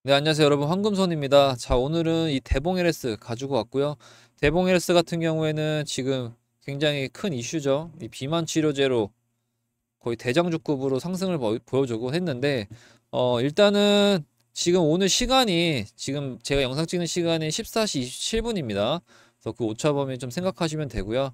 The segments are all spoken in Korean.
네, 안녕하세요 여러분, 황금손입니다. 자, 오늘은 이 대봉 LS 가지고 왔고요. 대봉 LS 같은 경우에는 지금 굉장히 큰 이슈죠. 이 비만 치료제로 거의 대장주급으로 상승을 보여주고 했는데, 일단은 지금 오늘 시간이, 지금 제가 영상 찍는 시간이 14시 27분입니다. 그래서 그 오차범위 좀 생각하시면 되고요.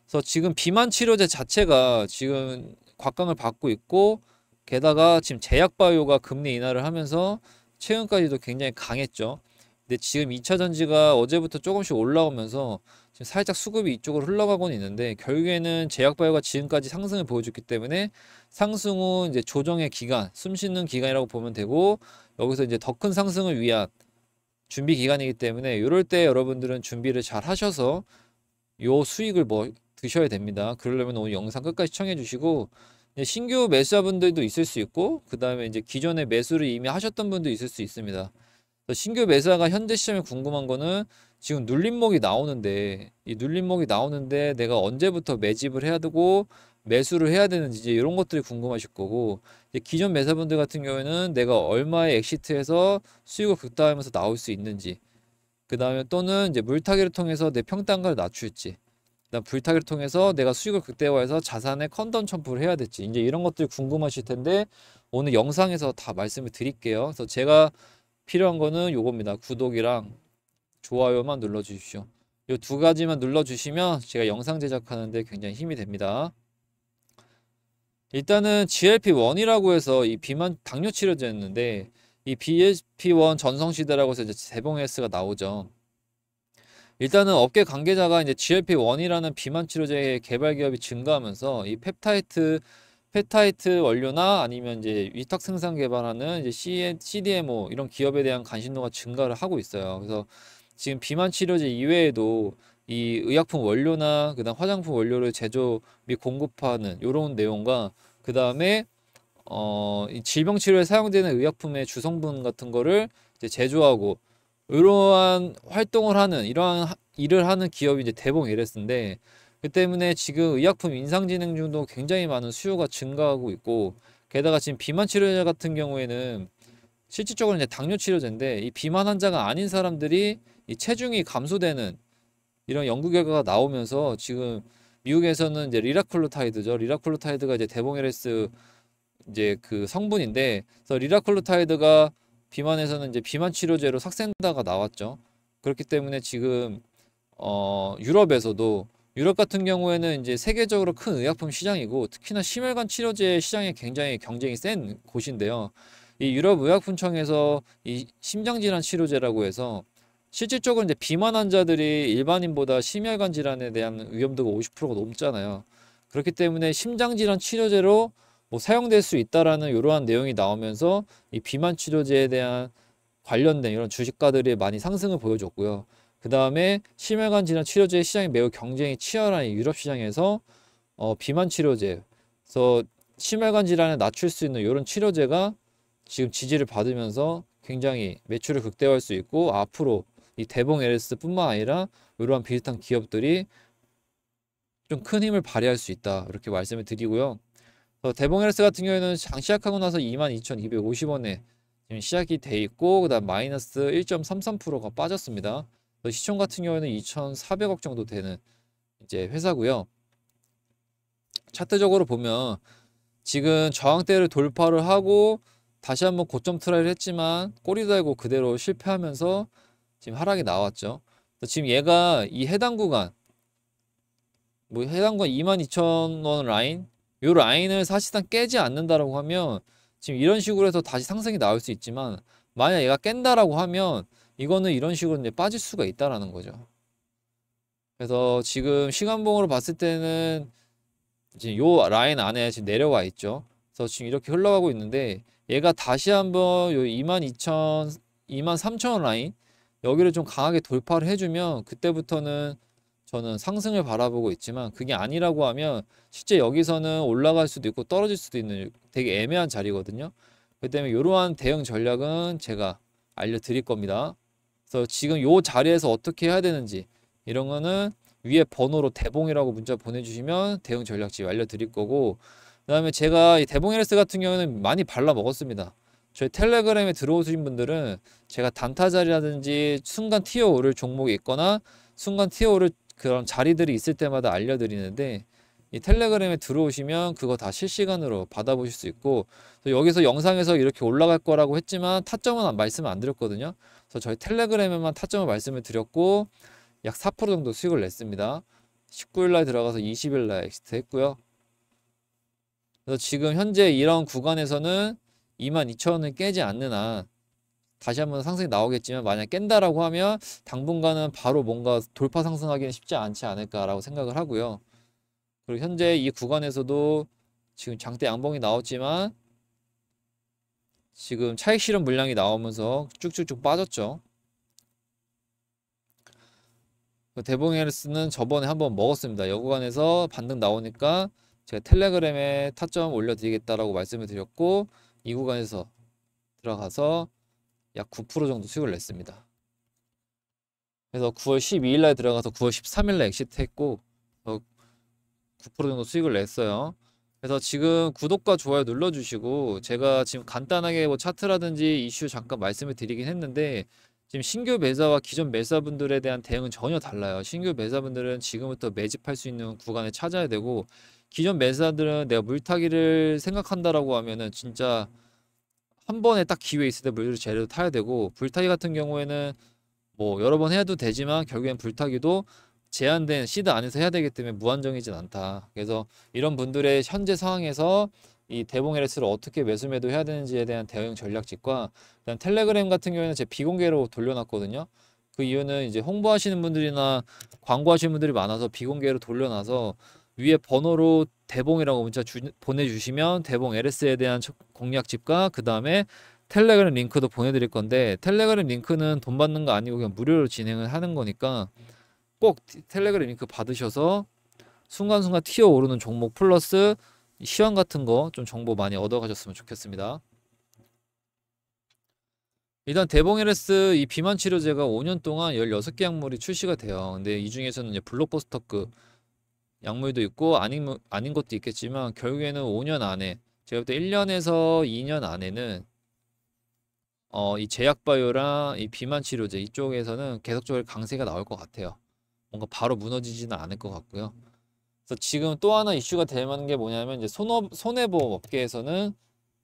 그래서 지금 비만 치료제 자체가 지금 곽강을 받고 있고, 게다가 지금 제약바이오가 금리 인하를 하면서 최근까지도 굉장히 강했죠. 근데 지금 2차 전지가 어제부터 조금씩 올라오면서 지금 살짝 수급이 이쪽으로 흘러가고는 있는데, 결국에는 제약바이오가 지금까지 상승을 보여줬기 때문에 상승 후 이제 조정의 기간, 숨 쉬는 기간이라고 보면 되고, 여기서 이제 더 큰 상승을 위한 준비 기간이기 때문에 이럴 때 여러분들은 준비를 잘 하셔서 요 수익을 뭐 드셔야 됩니다. 그러려면 오늘 영상 끝까지 시청해 주시고, 신규 매수자분들도 있을 수 있고, 그 다음에 이제 기존에 매수를 이미 하셨던 분도 있을 수 있습니다. 신규 매수자가 현재 시점에 궁금한 거는, 지금 눌림목이 나오는데, 이 눌림목이 나오는데 내가 언제부터 매집을 해야 되고 매수를 해야 되는지, 이제 이런 것들이 궁금하실 거고, 이제 기존 매수자분들 같은 경우에는 내가 얼마에 엑시트해서 수익을 극대화하면서 나올 수 있는지, 그 다음에 또는 이제 물타기를 통해서 내 평단가를 낮출지, 그다음 불타기를 통해서 내가 수익을 극대화해서 자산의 컨던 첨부를 해야 될지, 이제 이런 것들이 궁금하실 텐데 오늘 영상에서 다 말씀을 드릴게요. 그래서 제가 필요한 거는 요겁니다. 구독이랑 좋아요만 눌러 주십시오. 요 두 가지만 눌러 주시면 제가 영상 제작하는데 굉장히 힘이 됩니다. 일단은 GLP-1이라고 해서 이 비만 당뇨 치료제였는데, 이 GLP-1 전성시대라고 해서 이제 대봉 S가 나오죠. 일단은 업계 관계자가 이제 GLP-1이라는 비만 치료제 개발 기업이 증가하면서 이 펩타이트 원료나 아니면 이제 위탁 생산 개발하는 이제 CDMO 이런 기업에 대한 관심도가 증가를 하고 있어요. 그래서 지금 비만 치료제 이외에도 이 의약품 원료나 그다음 화장품 원료를 제조 및 공급하는 이런 내용과, 그다음에 이 질병 치료에 사용되는 의약품의 주성분 같은 거를 이제 제조하고 이러한 활동을 하는, 이러한 일을 하는 기업이 이제 대봉 LS인데, 그 때문에 지금 의약품 임상진행 중도 굉장히 많은 수요가 증가하고 있고, 게다가 지금 비만 치료제 같은 경우에는 실질적으로 이제 당뇨 치료제인데, 이 비만 환자가 아닌 사람들이 이 체중이 감소되는 이런 연구 결과가 나오면서, 지금 미국에서는 이제 리라클루타이드죠. 리라클루타이드가 이제 대봉 LS 이제 그 성분인데, 그래서 리라클루타이드가 비만에서는 이제 비만 치료제로 삭센다가 나왔죠. 그렇기 때문에 지금 유럽에서도, 유럽 같은 경우에는 이제 세계적으로 큰 의약품 시장이고, 특히나 심혈관 치료제 시장에 굉장히 경쟁이 센 곳인데요. 이 유럽 의약품청에서 이 심장질환 치료제라고 해서, 실질적으로 이제 비만 환자들이 일반인보다 심혈관 질환에 대한 위험도가 50%가 넘잖아요. 그렇기 때문에 심장질환 치료제로 뭐 사용될 수 있다라는 이러한 내용이 나오면서 이 비만 치료제에 대한 관련된 이런 주식가들이 많이 상승을 보여줬고요. 그 다음에 심혈관 질환 치료제 시장이 매우 경쟁이 치열한 이 유럽 시장에서 비만 치료제, 그래서 심혈관 질환을 낮출 수 있는 이런 치료제가 지금 지지를 받으면서 굉장히 매출을 극대화할 수 있고, 앞으로 이 대봉 LS뿐만 아니라 이러한 비슷한 기업들이 좀 큰 힘을 발휘할 수 있다, 이렇게 말씀을 드리고요. 대봉 LS 같은 경우에는 장 시작하고 나서 22,250원에 지금 시작이 돼 있고, 그다음 마이너스 1.33%가 빠졌습니다. 시총 같은 경우에는 2,400억 정도 되는 이제 회사고요. 차트적으로 보면 지금 저항대를 돌파를 하고 다시 한번 고점 트라이를 했지만 꼬리 달고 그대로 실패하면서 지금 하락이 나왔죠. 지금 얘가 이 해당 구간, 뭐 해당 구간 22,000원 라인, 요 라인을 사실상 깨지 않는다라고 하면 지금 이런 식으로 해서 다시 상승이 나올 수 있지만, 만약 얘가 깬다라고 하면 이거는 이런 식으로 이제 빠질 수가 있다라는 거죠. 그래서 지금 시간봉으로 봤을 때는 이제 요 라인 안에 지금 내려와 있죠. 그래서 지금 이렇게 흘러가고 있는데, 얘가 다시 한번 요 22,000, 23,000원 라인 여기를 좀 강하게 돌파를 해주면, 그때부터는 저는 상승을 바라보고 있지만, 그게 아니라고 하면 실제 여기서는 올라갈 수도 있고 떨어질 수도 있는 되게 애매한 자리거든요. 그 때문에 이러한 대응 전략은 제가 알려드릴 겁니다. 그래서 지금 요 자리에서 어떻게 해야 되는지, 이런 거는 위에 번호로 대봉이라고 문자 보내주시면 대응 전략집 알려드릴 거고, 그 다음에 제가 이 대봉 LS 같은 경우는 많이 발라 먹었습니다. 저희 텔레그램에 들어오신 분들은 제가 단타 자리라든지 순간 튀어 오를 종목이 있거나 순간 튀어 오를 그런 자리들이 있을 때마다 알려드리는데, 이 텔레그램에 들어오시면 그거 다 실시간으로 받아보실 수 있고, 여기서 영상에서 이렇게 올라갈 거라고 했지만 타점은 말씀을 안 드렸거든요. 그래서 저희 텔레그램에만 타점을 말씀을 드렸고 약 4% 정도 수익을 냈습니다. 19일날 들어가서 20일날 엑시트 했고요. 그래서 지금 현재 이런 구간에서는 22,000원을 깨지 않는 한 다시 한번 상승이 나오겠지만, 만약 깬다라고 하면 당분간은 바로 뭔가 돌파 상승하기는 쉽지 않지 않을까라고 생각을 하고요. 그리고 현재 이 구간에서도 지금 장대 양봉이 나왔지만 지금 차익 실현 물량이 나오면서 쭉쭉쭉 빠졌죠. 대봉에르스는 저번에 한번 먹었습니다. 이 구간에서 반등 나오니까 제가 텔레그램에 타점 올려드리겠다라고 말씀을 드렸고, 이 구간에서 들어가서 약 9% 정도 수익을 냈습니다. 그래서 9월 12일 날 들어가서 9월 13일 날 엑시트 했고 9% 정도 수익을 냈어요. 그래서 지금 구독과 좋아요 눌러주시고, 제가 지금 간단하게 뭐 차트라든지 이슈 잠깐 말씀을 드리긴 했는데, 지금 신규 매사와 기존 매사분들에 대한 대응은 전혀 달라요. 신규 매사분들은 지금부터 매집할 수 있는 구간을 찾아야 되고, 기존 매사들은 내가 물타기를 생각한다라고 하면은 진짜 한 번에 딱 기회 있을 때 물을 제대로 타야 되고, 불타기 같은 경우에는 뭐 여러 번 해도 되지만 결국엔 불타기도 제한된 시드 안에서 해야 되기 때문에 무한정이진 않다. 그래서 이런 분들의 현재 상황에서 이 대봉 LS를 어떻게 매수 매도 해야 되는지에 대한 대응 전략집과, 그다음 텔레그램 같은 경우에는 제 비공개로 돌려놨거든요. 그 이유는 이제 홍보하시는 분들이나 광고하시는 분들이 많아서 비공개로 돌려놔서 위에 번호로 대봉이라고 문자 보내주시면 대봉 LS에 대한 공략집과 그 다음에 텔레그램 링크도 보내드릴 건데, 텔레그램 링크는 돈 받는 거 아니고 그냥 무료로 진행을 하는 거니까 꼭 텔레그램 링크 받으셔서 순간순간 튀어 오르는 종목 플러스 시황 같은 거 좀 정보 많이 얻어 가셨으면 좋겠습니다. 일단 대봉 LS 이 비만 치료제가 5년 동안 16개 약물이 출시가 돼요. 근데 이 중에서는 이제 블록버스터급 약물도 있고 아닌 것도 있겠지만, 결국에는 5년 안에, 제가 볼 때 1년에서 2년 안에는 이 제약바이오랑 이 비만 치료제 이쪽에서는 계속적으로 강세가 나올 것 같아요. 뭔가 바로 무너지지는 않을 것 같고요. 그래서 지금 또 하나 이슈가 될 만한 게 뭐냐면, 이제 손해보험 업계에서는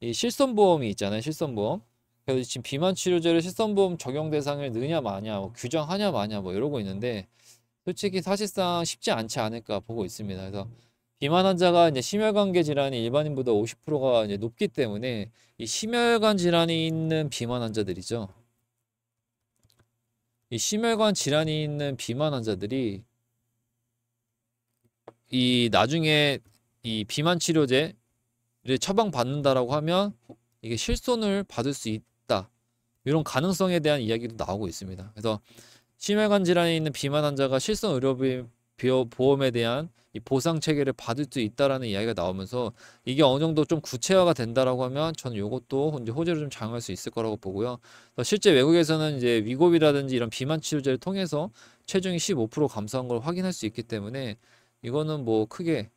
이 실손보험이 있잖아요. 실손보험. 그래서 지금 비만 치료제를 실손보험 적용 대상을 넣냐 마냐, 뭐 규정하냐 마냐 뭐 이러고 있는데, 솔직히 사실상 쉽지 않지 않을까 보고 있습니다. 그래서 비만 환자가 이제 심혈관계 질환이 일반인보다 50%가 이제 높기 때문에, 이 심혈관 질환이 있는 비만 환자들이죠. 이 심혈관 질환이 있는 비만 환자들이 이 나중에 이 비만 치료제를 처방받는다라고 하면 이게 실손을 받을 수 있다, 이런 가능성에 대한 이야기도 나오고 있습니다. 그래서 심혈관 질환이 있는 비만 환자가 실손 의료보험에 대한 이 보상 체계를 받을 수 있다라는 이야기가 나오면서, 이게 어느 정도 좀 구체화가 된다라고 하면 저는 이것도 이제 호재를 좀 작용할 수 있을 거라고 보고요. 실제 외국에서는 이제 위고비라든지 이런 비만 치료제를 통해서 체중이 15% 감소한 걸 확인할 수 있기 때문에, 이거는 뭐 크게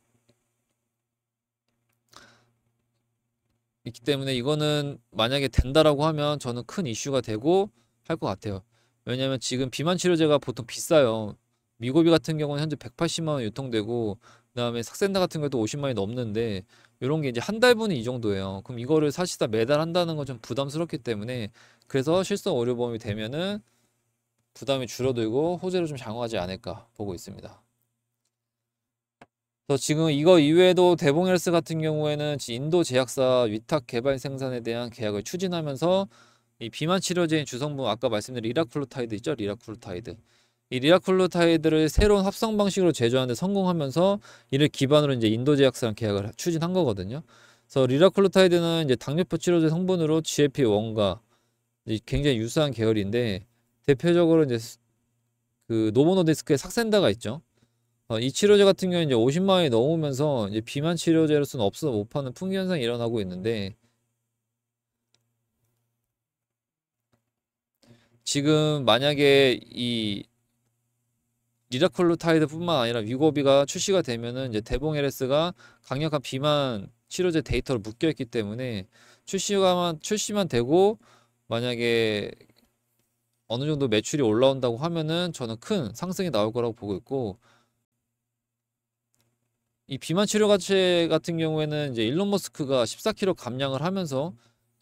있기 때문에 이거는 만약에 된다라고 하면 저는 큰 이슈가 되고 할 것 같아요. 왜냐면 지금 비만 치료제가 보통 비싸요. 미고비 같은 경우는 현재 180만 원 유통되고, 그다음에 삭센다 같은 것도 50만 원이 넘는데, 이런 게 이제 한 달분이 이 정도예요. 그럼 이거를 사실상 매달 한다는 건 좀 부담스럽기 때문에, 그래서 실손 의료보험이 되면은 부담이 줄어들고 호재를 좀 장어하지 않을까 보고 있습니다. 그래서 지금 이거 이외에도 대봉헬스 같은 경우에는 인도 제약사 위탁 개발 생산에 대한 계약을 추진하면서 이 비만 치료제인 주성분, 아까 말씀드린 리라클루타이드 있죠? 리라클루타이드. 이 리라클루타이드를 새로운 합성 방식으로 제조하는 데 성공하면서, 이를 기반으로 이제 인도 제약사랑 계약을 추진한 거거든요. 그래서 리라클루타이드는 이제 당뇨표 치료제 성분으로 GLP-1과 굉장히 유사한 계열인데, 대표적으로 이제 그 노보노디스크의 삭센다가 있죠. 이 치료제 같은 경우는 이제 50만 원이 넘으면서 이제 비만 치료제로서는 없어 못 파는 풍기 현상이 일어나고 있는데, 지금 만약에 이 리라클루타이드뿐만 아니라 위고비가 출시가 되면은 이제 대봉 LS가 강력한 비만 치료제 데이터를 묶여 있기 때문에 출시만 되고 만약에 어느 정도 매출이 올라온다고 하면은 저는 큰 상승이 나올 거라고 보고 있고, 이 비만 치료제 같은 경우에는 이제 일론 머스크가 14kg 감량을 하면서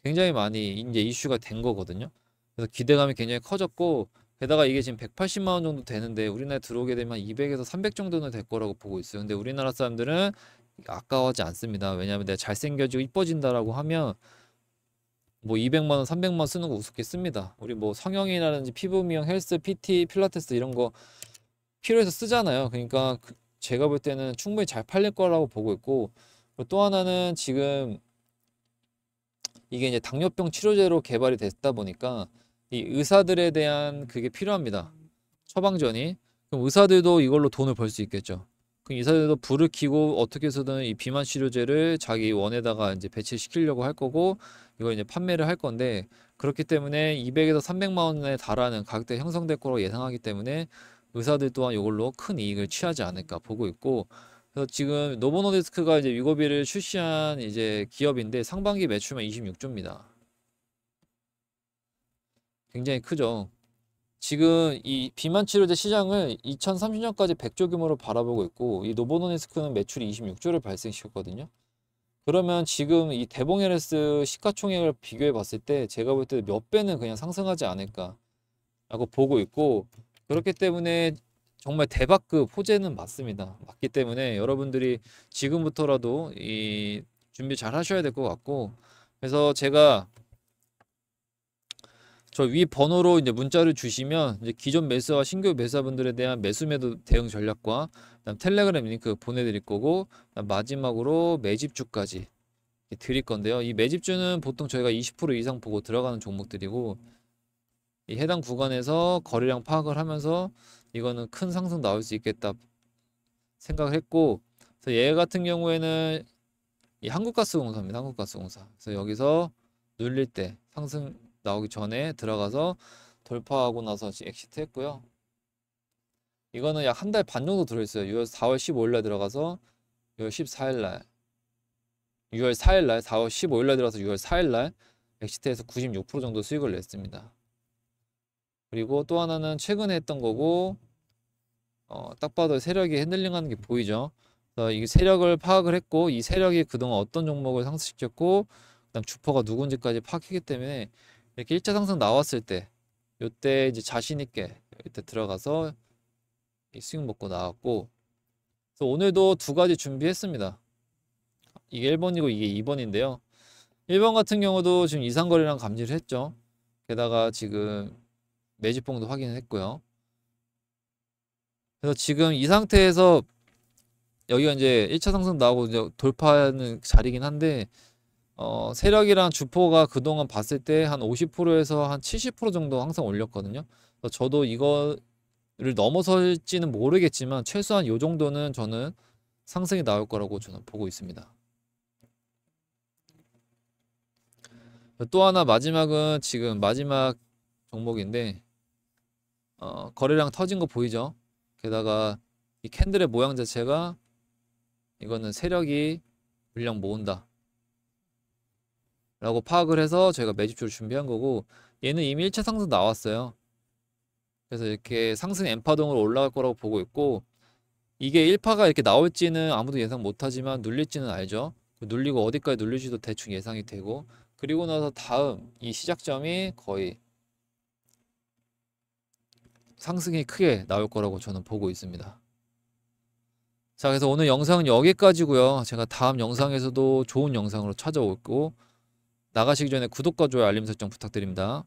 굉장히 많이 이제 이슈가 된 거거든요. 그래서 기대감이 굉장히 커졌고, 게다가 이게 지금 180만 원 정도 되는데 우리나라에 들어오게 되면 200에서 300 정도는 될 거라고 보고 있어요. 근데 우리나라 사람들은 아까워하지 않습니다. 왜냐하면 내가 잘생겨지고 이뻐진다라고 하면 뭐 200만 원, 300만 원 쓰는 거 우습게 씁니다. 우리 뭐 성형이라든지 피부 미용, 헬스, PT, 필라테스 이런 거 필요해서 쓰잖아요. 그러니까 제가 볼 때는 충분히 잘 팔릴 거라고 보고 있고, 그리고 또 하나는 지금 이게 이제 당뇨병 치료제로 개발이 됐다 보니까 이 의사들에 대한 그게 필요합니다. 처방전이. 그럼 의사들도 이걸로 돈을 벌 수 있겠죠. 그럼 의사들도 불을 켜고 어떻게 해서든 이 비만 치료제를 자기 원에다가 이제 배치시키려고 할 거고, 이걸 이제 판매를 할 건데, 그렇기 때문에 200에서 300만 원에 달하는 가격대 형성될 거라고 예상하기 때문에 의사들 또한 이걸로 큰 이익을 취하지 않을까 보고 있고, 그래서 지금 노보노디스크가 이제 위고비를 출시한 이제 기업인데 상반기 매출만 26조입니다. 굉장히 크죠. 지금 이 비만 치료제 시장을 2030년까지 100조 규모로 바라보고 있고, 이 노보노디스크는 매출이 26조를 발생시켰거든요. 그러면 지금 이 대봉LS 시가총액을 비교해 봤을 때 제가 볼 때 몇 배는 그냥 상승하지 않을까라고 보고 있고, 그렇기 때문에 정말 대박급 호재는 맞습니다. 맞기 때문에 여러분들이 지금부터라도 이 준비 잘 하셔야 될 것 같고, 그래서 제가 저 위 번호로 이제 문자를 주시면 이제 기존 매수와 신규 매수자분들에 대한 매수 매도 대응 전략과 그다음 텔레그램 링크 보내드릴 거고, 그다음 마지막으로 매집주까지 드릴 건데요. 이 매집주는 보통 저희가 20% 이상 보고 들어가는 종목들이고, 이 해당 구간에서 거래량 파악을 하면서 이거는 큰 상승 나올 수 있겠다 생각을 했고, 그래서 얘 같은 경우에는 이 한국가스공사입니다. 한국가스공사. 그래서 여기서 눌릴 때 상승 나오기 전에 들어가서 돌파하고 나서 지금 엑시트 했고요. 이거는 약 한 달 반 정도 들어있어요. 4월 15일날 들어가서 6월 14일날 6월 4일날 4월 15일날 들어가서 6월 4일날 엑시트에서 96% 정도 수익을 냈습니다. 그리고 또 하나는 최근에 했던 거고, 딱 봐도 세력이 핸들링하는 게 보이죠. 그래서 이 세력을 파악을 했고, 이 세력이 그동안 어떤 종목을 상승시켰고, 그다음 주포가 누군지까지 파악했기 때문에 이렇게 1차 상승 나왔을 때 요때 이제 자신 있게 이때 들어가서 이 수익 먹고 나왔고, 그래서 오늘도 두 가지 준비했습니다. 이게 1번이고 이게 2번인데요. 1번 같은 경우도 지금 이상거래량 감지를 했죠. 게다가 지금 매집봉도 확인을 했고요. 그래서 지금 이 상태에서 여기가 이제 1차 상승 나오고 이제 돌파하는 자리긴 한데, 세력이랑 주포가 그동안 봤을 때 한 50%에서 한 70% 정도 항상 올렸거든요. 그래서 저도 이거를 넘어설지는 모르겠지만 최소한 요 정도는 저는 상승이 나올 거라고 저는 보고 있습니다. 또 하나 마지막은 지금 마지막 종목인데, 거래량 터진 거 보이죠? 게다가 이 캔들의 모양 자체가 이거는 세력이 물량 모은다 라고 파악을 해서 저희가 매집주를 준비한 거고, 얘는 이미 1차 상승 나왔어요. 그래서 이렇게 상승 N파동으로 올라갈 거라고 보고 있고, 이게 1파가 이렇게 나올지는 아무도 예상 못하지만 눌릴지는 알죠. 눌리고 어디까지 눌릴지도 대충 예상이 되고, 그리고 나서 다음 이 시작점이 거의 상승이 크게 나올 거라고 저는 보고 있습니다. 자, 그래서 오늘 영상은 여기까지고요. 제가 다음 영상에서도 좋은 영상으로 찾아올고, 나가시기 전에 구독과 좋아요 알림 설정 부탁드립니다.